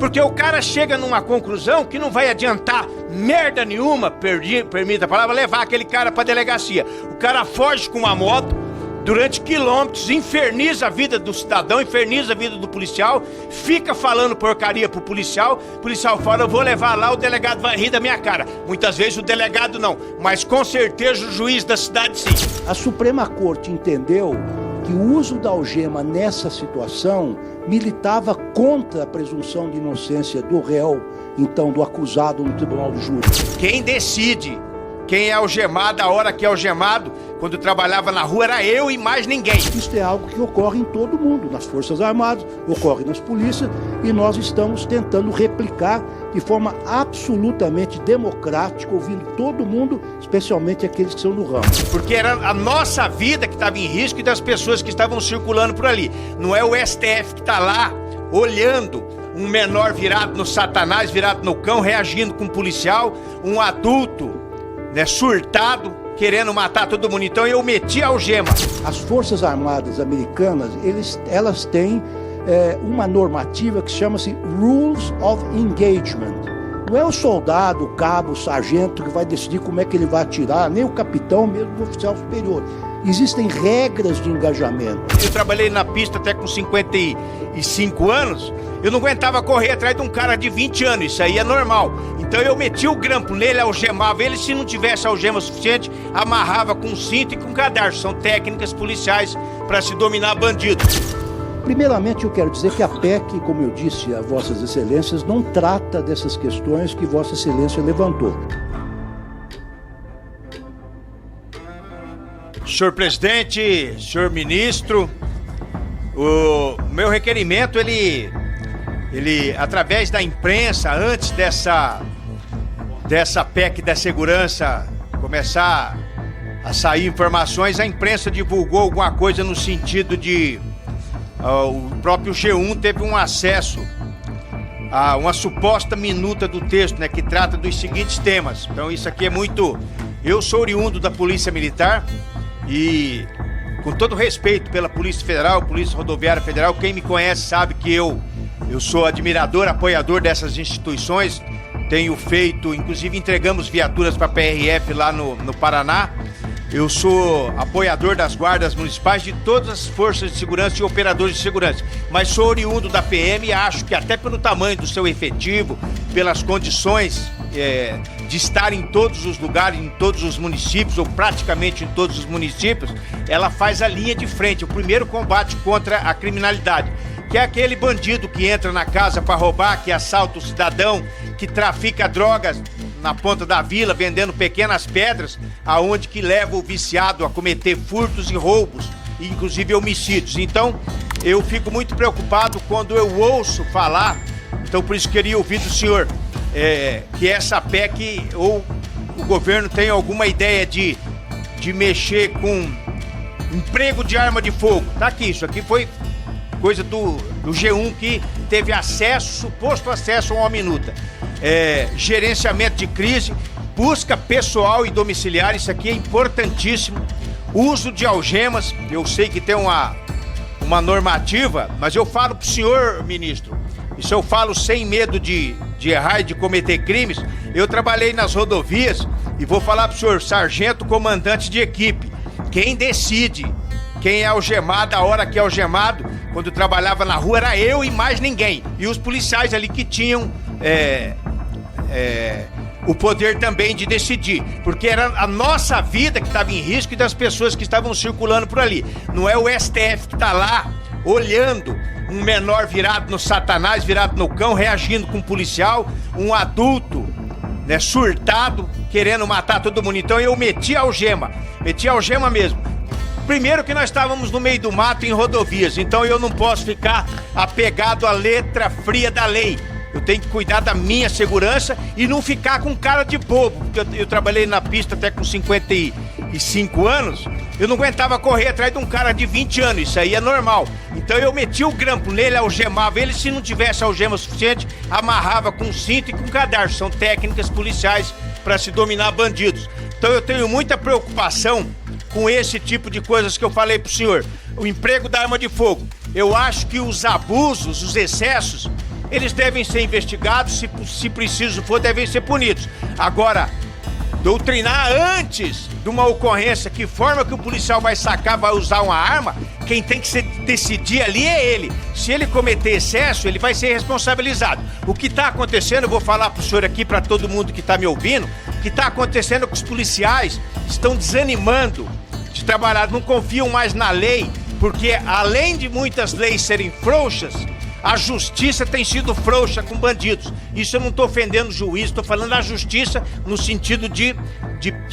Porque o cara chega numa conclusão que não vai adiantar merda nenhuma, permita a palavra, levar aquele cara pra delegacia. O cara foge com uma moto durante quilômetros, inferniza a vida do cidadão, inferniza a vida do policial, fica falando porcaria pro policial, o policial fala, eu vou levar lá, o delegado vai rir da minha cara. Muitas vezes o delegado não, mas com certeza o juiz da cidade sim. A Suprema Corte entendeu que o uso da algema nessa situação militava contra a presunção de inocência do réu, então do acusado no tribunal do júri. Quem decide quem é algemado, a hora que é algemado, quando eu trabalhava na rua, era eu e mais ninguém. Isso é algo que ocorre em todo mundo, nas Forças Armadas, ocorre nas polícias, e nós estamos tentando replicar de forma absolutamente democrática, ouvindo todo mundo, especialmente aqueles que são do ramo. Porque era a nossa vida que estava em risco e das pessoas que estavam circulando por ali. Não é o STF que está lá olhando um menor virado no satanás, virado no cão, reagindo com um policial, um adulto, né, surtado, querendo matar todo mundo. Então eu meti a algema. As Forças Armadas americanas, elas têm uma normativa que chama-se Rules of Engagement. Não é o soldado, o cabo, o sargento que vai decidir como é que ele vai atirar, nem o capitão, mesmo o oficial superior. Existem regras de engajamento. Eu trabalhei na pista até com 55 anos, eu não aguentava correr atrás de um cara de 20 anos, isso aí é normal. Então eu metia o grampo nele, algemava ele, se não tivesse algema suficiente, amarrava com cinto e com cadarço. São técnicas policiais para se dominar bandido. Primeiramente, eu quero dizer que a PEC, como eu disse a Vossas Excelências, não trata dessas questões que Vossa Excelência levantou. Senhor presidente, senhor ministro, o meu requerimento, ele através da imprensa, antes dessa PEC da segurança começar a sair informações, a imprensa divulgou alguma coisa no sentido de o próprio G1 teve um acesso a uma suposta minuta do texto, né, que trata dos seguintes temas. Então isso aqui é muito... Eu sou oriundo da Polícia Militar e, com todo respeito pela Polícia Federal, Polícia Rodoviária Federal, quem me conhece sabe que eu sou admirador, apoiador dessas instituições. Tenho feito, inclusive entregamos viaturas para a PRF lá no Paraná. Eu sou apoiador das guardas municipais, de todas as forças de segurança e operadores de segurança. Mas sou oriundo da PM e acho que até pelo tamanho do seu efetivo, pelas condições de estar em todos os lugares, em todos os municípios, ou praticamente em todos os municípios, ela faz a linha de frente, o primeiro combate contra a criminalidade. Que é aquele bandido que entra na casa para roubar, que assalta o cidadão, que trafica drogas na ponta da vila, vendendo pequenas pedras, aonde que leva o viciado a cometer furtos e roubos, inclusive homicídios. Então, eu fico muito preocupado quando eu ouço falar, então por isso queria ouvir do senhor, que essa PEC, ou o governo tem alguma ideia de mexer com emprego de arma de fogo. Tá aqui, isso aqui foi coisa do G1 que teve acesso, suposto acesso a uma minuta. Gerenciamento de crise, busca pessoal e domiciliar, isso aqui é importantíssimo. Uso de algemas, eu sei que tem uma normativa, mas eu falo pro senhor, ministro, isso eu falo sem medo de errar e de cometer crimes. Eu trabalhei nas rodovias e vou falar pro senhor, sargento comandante de equipe, quem decide quem é algemado, a hora que é algemado, quando eu trabalhava na rua, era eu e mais ninguém. E os policiais ali que tinham o poder também de decidir. Porque era a nossa vida que estava em risco e das pessoas que estavam circulando por ali. Não é o STF que está lá olhando um menor virado no satanás, virado no cão, reagindo com um policial, um adulto, né, surtado, querendo matar todo mundo. Então eu meti a algema mesmo. Primeiro que nós estávamos no meio do mato em rodovias, então eu não posso ficar apegado à letra fria da lei. Eu tenho que cuidar da minha segurança e não ficar com cara de bobo, porque eu trabalhei na pista até com 55 anos, eu não aguentava correr atrás de um cara de 20 anos, isso aí é normal. Então eu meti o grampo nele, algemava ele, se não tivesse algema suficiente, amarrava com cinto e com cadarço. São técnicas policiais para se dominar bandidos. Então eu tenho muita preocupação com esse tipo de coisas que eu falei pro senhor. O emprego da arma de fogo. Eu acho que os abusos, os excessos, eles devem ser investigados, se preciso for, devem ser punidos. Agora, doutrinar antes de uma ocorrência, que forma que o policial vai sacar, vai usar uma arma, quem tem que decidir ali é ele. Se ele cometer excesso, ele vai ser responsabilizado. O que está acontecendo, eu vou falar para o senhor aqui, para todo mundo que está me ouvindo, o que está acontecendo é que os policiais estão desanimando de trabalhar, não confiam mais na lei, porque além de muitas leis serem frouxas, a justiça tem sido frouxa com bandidos. Isso eu não estou ofendendo o juiz, estou falando da justiça no sentido de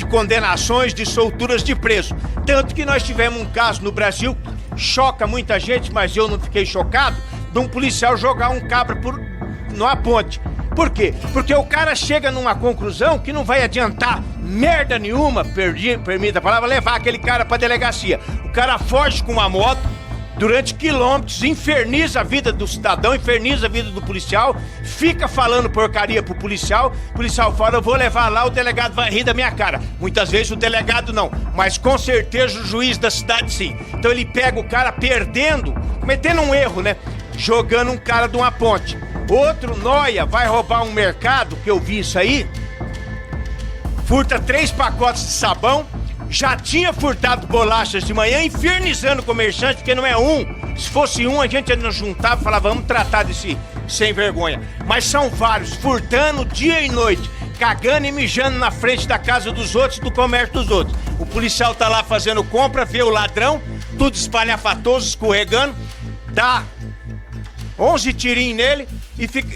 condenações, de solturas de preso. Tanto que nós tivemos um caso no Brasil, choca muita gente, mas eu não fiquei chocado, de um policial jogar um cabra numa ponte. Por quê? Porque o cara chega numa conclusão que não vai adiantar merda nenhuma, permita a palavra, levar aquele cara pra delegacia. O cara foge com uma moto, durante quilômetros, inferniza a vida do cidadão, inferniza a vida do policial, fica falando porcaria pro policial, o policial fala, eu vou levar lá, o delegado vai rir da minha cara. Muitas vezes o delegado não, mas com certeza o juiz da cidade sim. Então ele pega o cara perdendo, cometendo um erro, né? Jogando um cara de uma ponte. Outro nóia vai roubar um mercado, que eu vi isso aí, furta 3 pacotes de sabão, já tinha furtado bolachas de manhã, infernizando o comerciante, porque não é um. Se fosse um, a gente não juntava e falava, vamos tratar desse sem vergonha. Mas são vários, furtando dia e noite, cagando e mijando na frente da casa dos outros, do comércio dos outros. O policial tá lá fazendo compra, vê o ladrão, tudo espalhafatoso, escorregando, dá 11 tirinhos nele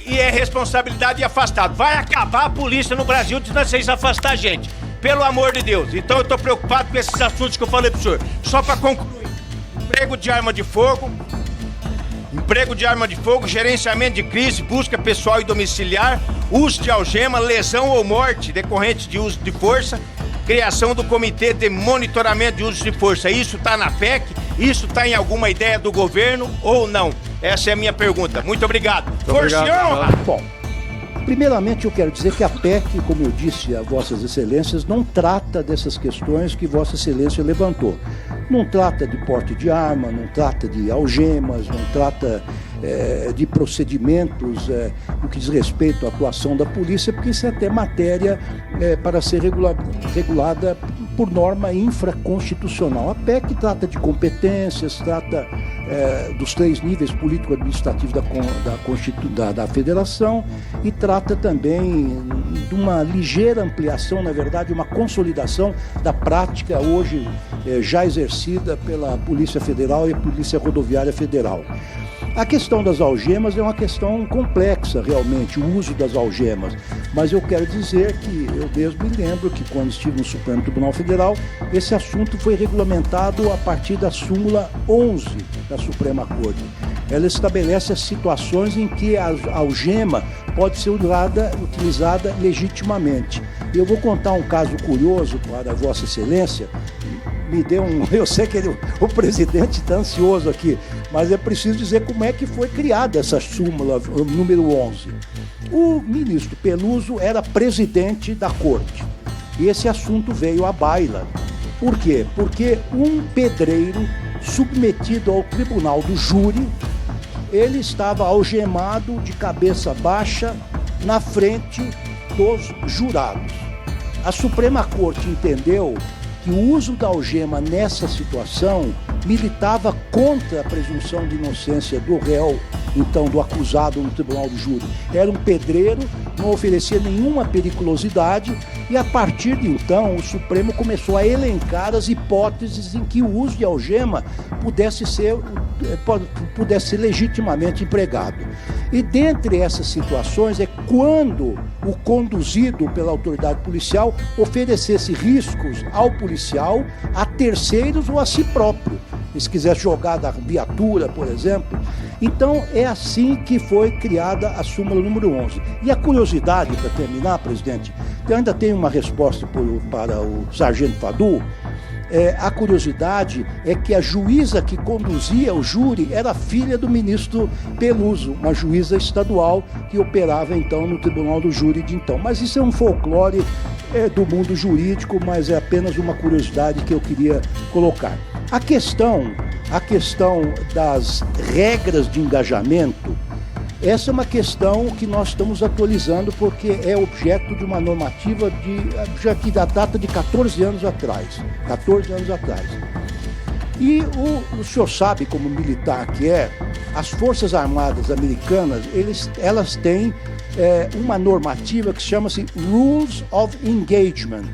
e é responsabilidade de afastado. Vai acabar a polícia no Brasil de vocês afastar a gente. Pelo amor de Deus. Então eu tô preocupado com esses assuntos que eu falei pro senhor. Só para concluir. Emprego de arma de fogo, gerenciamento de crise, busca pessoal e domiciliar, uso de algema, lesão ou morte decorrente de uso de força, criação do comitê de monitoramento de uso de força. Isso tá na PEC? Isso tá em alguma ideia do governo ou não? Essa é a minha pergunta. Muito obrigado. Força e honra! Bom, primeiramente eu quero dizer que a PEC, como eu disse a Vossas Excelências, não trata dessas questões que Vossa Excelência levantou. Não trata de porte de arma, não trata de algemas, não trata de procedimentos no que diz respeito à atuação da polícia, porque isso é até matéria para ser regulada por norma infraconstitucional. A PEC trata de competências, trata dos 3 níveis político-administrativos da Federação e trata também de uma ligeira ampliação, na verdade, uma consolidação da prática hoje já exercida pela Polícia Federal e Polícia Rodoviária Federal. A questão das algemas é uma questão complexa, realmente, o uso das algemas. Mas eu quero dizer que eu mesmo me lembro que quando estive no Supremo Tribunal Federal, esse assunto foi regulamentado a partir da súmula 11 da Suprema Corte. Ela estabelece as situações em que a algema pode ser utilizada legitimamente. Eu vou contar um caso curioso para Vossa Excelência. Eu sei que o presidente está ansioso aqui, mas é preciso dizer como é que foi criada essa súmula número 11. O ministro Peluso era presidente da corte e esse assunto veio à baila. Por quê? Porque um pedreiro submetido ao tribunal do júri, ele estava algemado de cabeça baixa na frente dos jurados. A Suprema Corte entendeu que o uso da algema nessa situação militava contra a presunção de inocência do réu, então do acusado no tribunal do júri. Era um pedreiro, não oferecia nenhuma periculosidade e a partir de então o Supremo começou a elencar as hipóteses em que o uso de algema pudesse ser legitimamente empregado. E dentre essas situações é quando o conduzido pela autoridade policial oferecesse riscos ao policial, a terceiros ou a si próprio. Se quiser jogar da viatura, por exemplo. Então, é assim que foi criada a súmula número 11. E a curiosidade, para terminar, presidente, eu ainda tenho uma resposta para o sargento Fadu. A curiosidade é que a juíza que conduzia o júri era filha do ministro Peluso, uma juíza estadual que operava então no tribunal do júri de então. Mas isso é um folclore do mundo jurídico, mas é apenas uma curiosidade que eu queria colocar. A questão das regras de engajamento, Essa é uma questão que nós estamos atualizando porque é objeto de uma normativa que data de 14 anos atrás. 14 anos atrás. E o senhor sabe, como militar que é, as Forças Armadas Americanas, elas têm uma normativa que chama-se Rules of Engagement.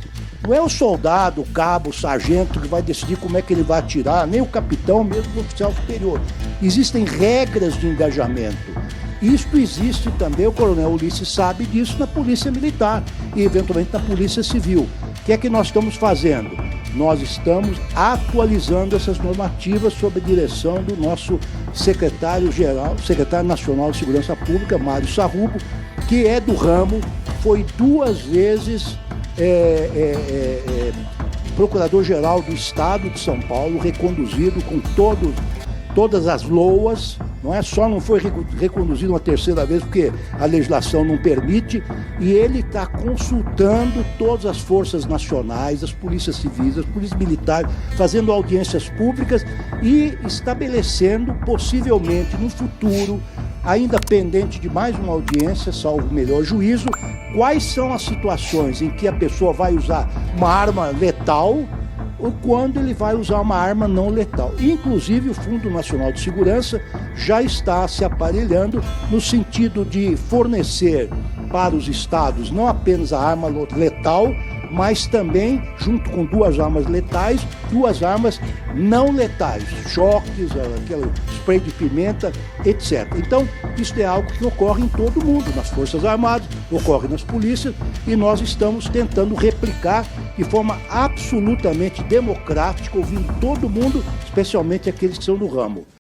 Não é o soldado, o cabo, o sargento que vai decidir como é que ele vai atirar, nem o capitão, mesmo o oficial superior. Existem regras de engajamento. Isto existe também, o coronel Ulisses sabe disso, na Polícia Militar e eventualmente na Polícia Civil. O que é que nós estamos fazendo? Nós estamos atualizando essas normativas sob a direção do nosso secretário nacional de Segurança Pública, Mário Sarrubo, que é do ramo, foi 2 vezes procurador-geral do Estado de São Paulo, reconduzido com todas as loas, não foi reconduzido uma 3ª vez porque a legislação não permite, e ele está consultando todas as forças nacionais, as polícias civis, as polícias militares, fazendo audiências públicas e estabelecendo, possivelmente no futuro, ainda pendente de mais uma audiência, salvo o melhor juízo, quais são as situações em que a pessoa vai usar uma arma letal ou quando ele vai usar uma arma não letal. Inclusive, o Fundo Nacional de Segurança já está se aparelhando no sentido de fornecer para os estados não apenas a arma letal, mas também, junto com 2 armas letais, 2 armas não letais, choques, aquele spray de pimenta, etc. Então, isso é algo que ocorre em todo mundo, nas Forças Armadas, ocorre nas polícias, e nós estamos tentando replicar de forma absolutamente democrática, ouvindo todo mundo, especialmente aqueles que são do ramo.